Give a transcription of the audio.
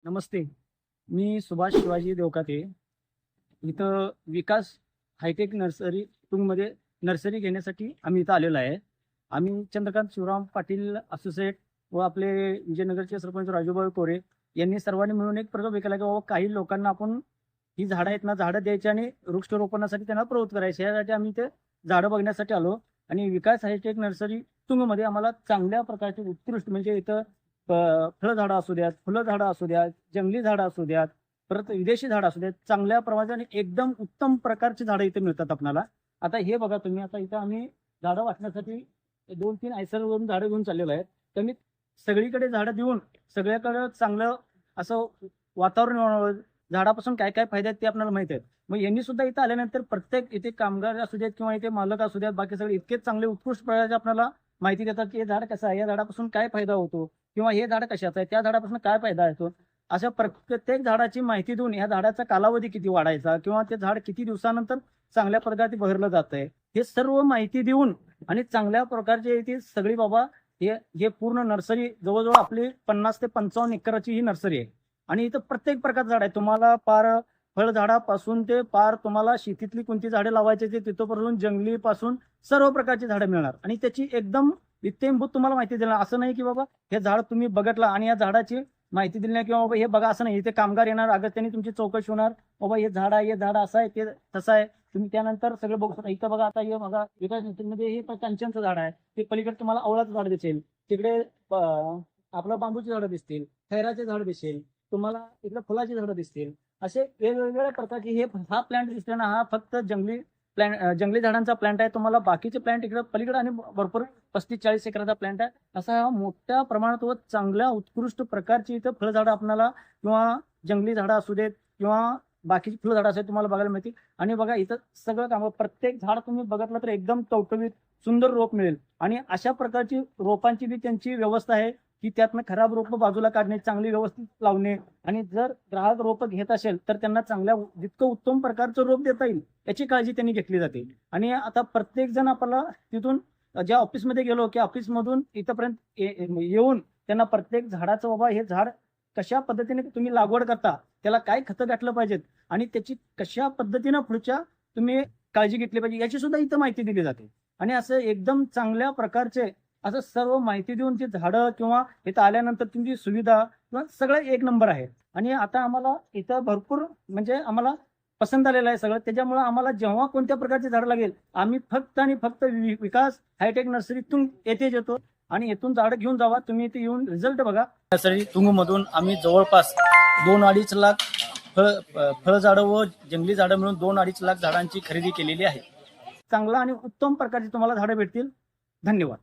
नमस्ते. मी सुभाष शिवाजी देवकाते. इथं विकास hi tech nursery तुंगमध्ये nursery घेण्यासाठी आम्ही इथं आलेलो आहे. आम्ही चंद्रकांत शिवराम पाटील असोसिएट व आपले विजयनगरचे सरपंच राजूभाई कोरे यांनी सर्वांनी मिळून एक प्रकल्प केला की बाबा काही लोकांना आपण ही झाडं आहेत ना, झाडं द्यायची आणि वृक्षारोपणासाठी त्यांना प्रवृत्त करायचे. यासाठी आम्ही ते झाडं बघण्यासाठी आलो आणि विकास हायटेक नर्सरी तुंगमध्ये आम्हाला चांगल्या प्रकारचे उत्कृष्ट म्हणजे इथं फळझाडं असू द्यात, फुलं झाडं असू द्यात, जंगली झाडं असू द्यात, परत विदेशी झाडं असू द्यात, चांगल्या प्रमाणात आणि एकदम उत्तम प्रकारची झाडं इथे मिळतात आपल्याला. आता हे बघा तुम्ही, आता इथं आम्ही झाडं वाटण्यासाठी 2-3 आयसरवरून झाडं घेऊन चाललेलो आहे. तर मी सगळीकडे झाडं देऊन सगळ्याकडे चांगलं असं वातावरण व्हावं, झाडापासून काय काय फायदे आहेत ते आपल्याला माहिती आहेत. मग यांनी सुद्धा इथं आल्यानंतर प्रत्येक इथे कामगार असू देत किंवा इथे मालक असू द्यात, बाकी सगळे इतके चांगले उत्कृष्ट प्रकारचे आपल्याला माहिती देतात की हे झाड कसं आहे, या झाडापासून काय फायदा होतो किंवा हे झाड कशाचं आहे, त्या झाडापासून काय फायदा येतो. अशा प्रत्येक झाडाची माहिती देऊन या झाडाचा कालावधी किती वाढायचा किंवा ते झाड किती दिवसानंतर चांगल्या प्रकारे बहरलं जात आहे, हे सर्व माहिती देऊन आणि चांगल्या प्रकारचे इथे सगळी बाबा हे हे पूर्ण नर्सरी जवळजवळ आपली 50 ते 55 एकराची ही नर्सरी आहे. आणि इथं प्रत्येक प्रकारचं झाड आहे. तुम्हाला पार फळझाडापासून ते पार तुम्हाला शेतीतली कोणती झाडे लावायची ते तिथपर्यंत जंगलीपासून सर्व प्रकारची झाडं मिळणार आणि त्याची एकदम इत्यंभूत तुम्हाला माहिती देणार. असं नाही की बाबा हे झाड तुम्ही बघितलं आणि या झाडाची माहिती दिली नाही किंवा बाबा हे बघा असं नाही. इथे कामगार येणार, अगत्याने तुमची चौकशी होणार, बाबा हे झाड आहे, हे झाड असं आहे, ते तसं आहे, तुम्ही त्यानंतर सगळं बघू शकता. इथं बघा, आता हे बघा विकास मध्ये हे कांचनचं झाड आहे, ते पलीकडे तुम्हाला आवळाचं झाड दिसेल, तिकडे आपलं बांबूची झाडं दिसतील, खैराचे झाड दिसेल, तुम्हाला इकडे फुलाची झाडं दिसतील. असे वेगवेगळ्या प्रकारचे हा प्लांट दिसतोय ना, हा फक्त जंगली झाडांचा प्लांट आहे. तुम्हाला बाकीचे प्लांट इकडे पलीकडे आणि भरपूर 35-40 एकराचा प्लांट आहे. असा हा मोठ्या प्रमाणात व चांगल्या उत्कृष्ट प्रकारची इथं फळझाडं आपल्याला किंवा जंगली झाडं असू देत किंवा बाकीची फुलझाडं असतात तुम्हाला बघायला मिळतील. आणि बघा इथं सगळं काम, प्रत्येक झाड तुम्ही बघितलं तर एकदम टवटवीत सुंदर रोप मिळेल. आणि अशा प्रकारची रोपांची बी त्यांची व्यवस्था आहे की त्यातनं खराब रोप बाजूला काढणे, चांगली व्यवस्थित लावणे. आणि जर ग्राहक रोप घेत असेल तर त्यांना चांगल्या जितकं उत्तम प्रकारचं रोप देता येईल याची काळजी त्यांनी घेतली जाते. आणि आता प्रत्येक जण आपल्याला तिथून ज्या ऑफिसमध्ये गेलो की ऑफिसमधून इथंपर्यंत येऊन त्यांना प्रत्येक झाडाचं बाबा हे झाड कशा पद्धतीने तुम्ही लागवड करता, त्याला काय खतं घातलं पाहिजेत आणि त्याची कशा पद्धतीनं पुढच्या तुम्ही काळजी घेतली पाहिजे याची सुद्धा इथं माहिती दिली जाते. आणि असं एकदम चांगल्या प्रकारचे असं सर्व माहिती देऊन ती झाडं किंवा इथं आल्यानंतर तुमची सुविधा किंवा सगळं एक नंबर आहे. आणि आता आम्हाला इथं भरपूर म्हणजे आम्हाला पसंत आलेलं आहे सगळं. त्याच्यामुळे आम्हाला जेव्हा कोणत्या प्रकारचे झाड लागेल आम्ही फक्त आणि फक्त विकास हायटेक नर्सरीतून येथेच येतो आणि इथून झाडं घेऊन जावा. तुम्ही इथे येऊन रिझल्ट बघा. नर्सरी तुंगमधून आम्ही जवळपास 2-2.5 लाख फळझाडं व जंगली झाडं मिळून 2-2.5 लाख झाडांची खरेदी केलेली आहे. चांगला आणि उत्तम प्रकारची तुम्हाला झाडं भेटतील. धन्यवाद.